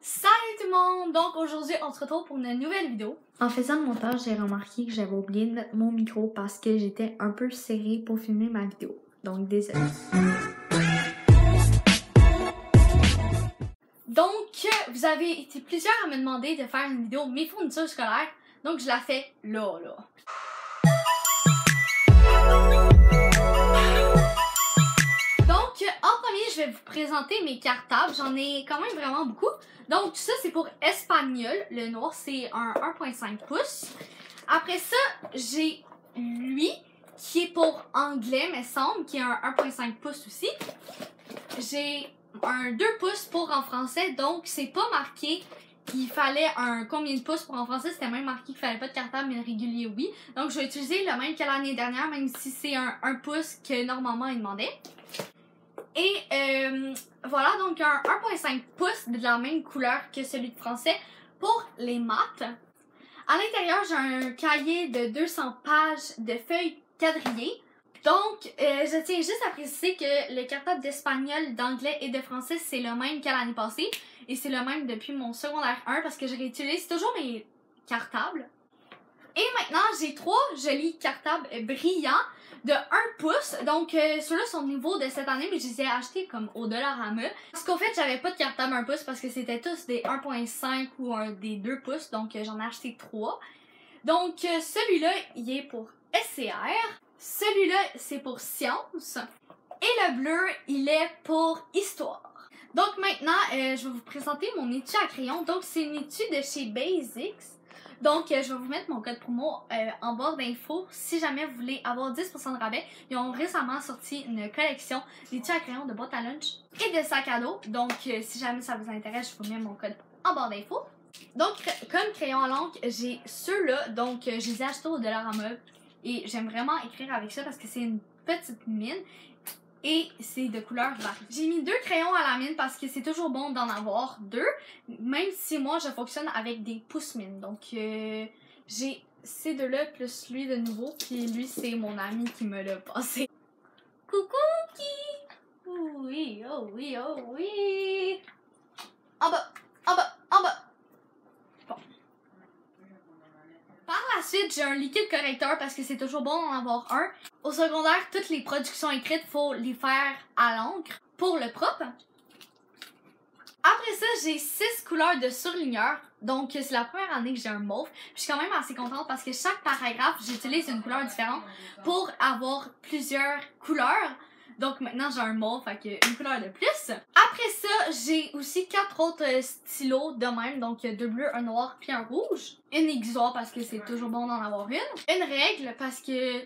Salut tout le monde! Donc aujourd'hui, on se retrouve pour une nouvelle vidéo. En faisant le montage, j'ai remarqué que j'avais oublié de mettre mon micro parce que j'étais un peu serrée pour filmer ma vidéo. Donc désolée. Donc, vous avez été plusieurs à me demander de faire une vidéo mes fournitures scolaires. Donc, je la fais là. Donc, en premier, je vais vous présenter mes cartables. J'en ai quand même vraiment beaucoup. Donc, tout ça, c'est pour espagnol. Le noir, c'est un 1.5 pouces. Après ça, j'ai lui, qui est pour anglais, me semble, qui est un 1.5 pouces aussi. J'ai un 2 pouces pour en français, donc c'est pas marqué qu'il fallait un combien de pouces pour en français, c'était même marqué qu'il fallait pas de cartable, mais régulier, oui. Donc, je vais utiliser le même que l'année dernière, même si c'est un 1 pouce que normalement il demandait. Et voilà, donc un 1.5 pouces de la même couleur que celui de français pour les maths. À l'intérieur, j'ai un cahier de 200 pages de feuilles quadrillées. Donc, je tiens juste à préciser que le cartable d'espagnol, d'anglais et de français, c'est le même qu'à l'année passée. Et c'est le même depuis mon secondaire 1 parce que je réutilise toujours mes cartables. Et maintenant, j'ai 3 jolis cartables brillants de 1 pouce. Donc, ceux-là sont nouveaux de cette année, mais je les ai achetés comme au Dollarama. Parce qu'au fait, j'avais pas de cartable 1 pouce parce que c'était tous des 1.5 ou des 2 pouces. Donc, j'en ai acheté 3. Donc, celui-là, il est pour SCR. Celui-là, c'est pour sciences. Et le bleu, il est pour histoire. Donc maintenant, je vais vous présenter mon étui à crayon. Donc, c'est une étui de chez Basics. Donc, je vais vous mettre mon code promo en barre d'infos si jamais vous voulez avoir 10% de rabais. Ils ont récemment sorti une collection d'étuis à crayon, de boîtes à lunch et de sacs à dos. Donc, si jamais ça vous intéresse, je vous mets mon code en barre d'infos. Donc, comme crayon à l'encre, j'ai ceux-là. Donc, je les ai achetés au Dollarama. Et j'aime vraiment écrire avec ça parce que c'est une petite mine. Et c'est de couleur variée. J'ai mis 2 crayons à la mine parce que c'est toujours bon d'en avoir 2. Même si moi, je fonctionne avec des pouces-mines. Donc, j'ai ces deux-là plus lui de nouveau. Puis lui, c'est mon ami qui me l'a passé. Coucou, qui? Oui, oh oui, oh oui. En bas, en bas, en bas. Bon. Par la suite, j'ai un liquide correcteur parce que c'est toujours bon d'en avoir un. Au secondaire, toutes les productions écrites, faut les faire à l'encre pour le propre. Après ça, j'ai 6 couleurs de surligneur. Donc, c'est la première année que j'ai un mauve. Je suis quand même assez contente parce que chaque paragraphe, j'utilise une couleur différente pour avoir plusieurs couleurs. Donc, maintenant, j'ai un mauve, fait que une couleur de plus. Après ça, j'ai aussi 4 autres stylos de même. Donc, 2 bleus, un noir, puis un rouge. Une aiguisoire parce que c'est toujours bon d'en avoir une. Une règle parce que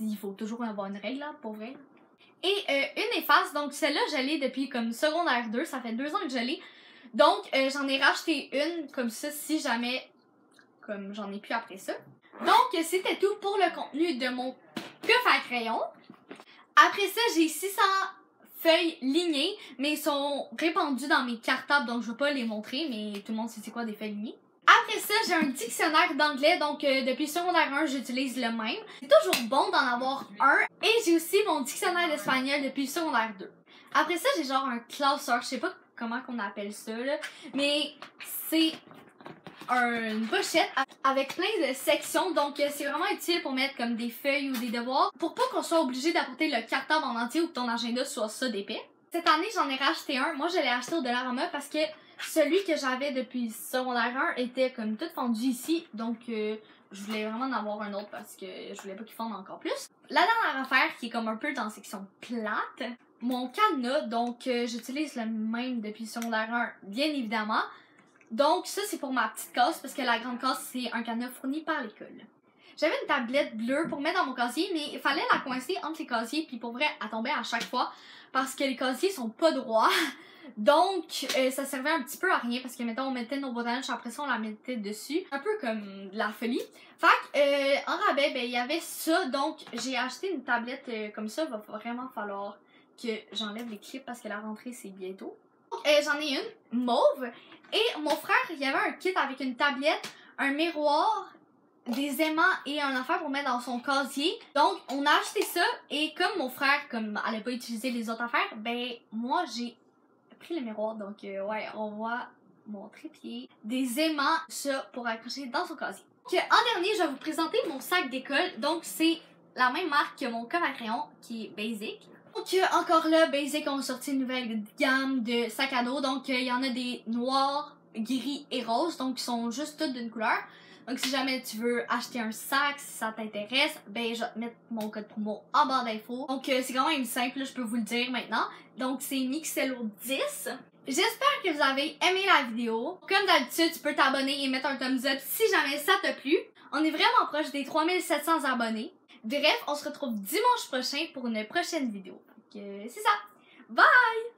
il faut toujours avoir une règle, là, pour vrai. Et une efface, donc celle-là, je l'ai depuis comme secondaire 2, ça fait 2 ans que je l'ai. Donc, j'en ai racheté une comme ça si jamais, comme j'en ai plus après ça. Donc, c'était tout pour le contenu de mon puff à crayon. Après ça, j'ai 600 feuilles lignées, mais ils sont répandues dans mes cartables, donc je vais pas les montrer, mais tout le monde sait c'est quoi des feuilles lignées. Après ça, j'ai un dictionnaire d'anglais, donc depuis secondaire 1, j'utilise le même. C'est toujours bon d'en avoir un. Et j'ai aussi mon dictionnaire d'espagnol depuis secondaire 2. Après ça, j'ai genre un classeur, je sais pas comment qu'on appelle ça, là, mais c'est une pochette avec plein de sections, donc c'est vraiment utile pour mettre comme des feuilles ou des devoirs, pour pas qu'on soit obligé d'apporter le cartable en entier ou que ton agenda soit ça d'épais. Cette année, j'en ai racheté un. Moi, je l'ai acheté au Dollarama parce que celui que j'avais depuis secondaire 1 était comme tout fendu ici, donc je voulais vraiment en avoir un autre parce que je voulais pas qu'il fonde encore plus. La dernière affaire qui est comme un peu dans la section plate, mon cadenas, donc j'utilise le même depuis secondaire 1, bien évidemment. Donc ça c'est pour ma petite case parce que la grande case c'est un cadenas fourni par l'école. J'avais une tablette bleue pour mettre dans mon casier, mais il fallait la coincer entre les casiers, puis pour vrai, elle tombait à chaque fois parce que les casiers sont pas droits. Donc, ça servait un petit peu à rien parce que, mettons, on mettait nos boîtes à lunch, après ça, on la mettait dessus. Un peu comme de la folie. Fait que, en rabais, ben, il y avait ça. Donc, j'ai acheté une tablette comme ça. Il va vraiment falloir que j'enlève les clips parce que la rentrée, c'est bientôt. Donc, j'en ai une mauve. Et mon frère, il y avait un kit avec une tablette, un miroir, des aimants et un affaire pour mettre dans son casier. Donc, on a acheté ça. Et comme mon frère, comme elle n'a pas utilisé les autres affaires, ben, moi, j'ai pris le miroir, donc ouais, on voit mon trépied, des aimants, ça pour accrocher dans son casier. Donc, en dernier, je vais vous présenter mon sac d'école. Donc, c'est la même marque que mon coffre à crayon, qui est Basic. Donc, encore là, Basic ont sorti une nouvelle gamme de sacs à dos. Donc, il y en a des noirs, gris et roses. Donc, ils sont juste toutes d'une couleur. Donc, si jamais tu veux acheter un sac, si ça t'intéresse, ben, je vais te mettre mon code promo en barre d'infos. Donc, c'est quand même simple, là, je peux vous le dire maintenant. Donc, c'est Mixello10. J'espère que vous avez aimé la vidéo. Comme d'habitude, tu peux t'abonner et mettre un thumbs up si jamais ça t'a plu. On est vraiment proche des 3700 abonnés. Bref, on se retrouve dimanche prochain pour une prochaine vidéo. Donc, c'est ça. Bye!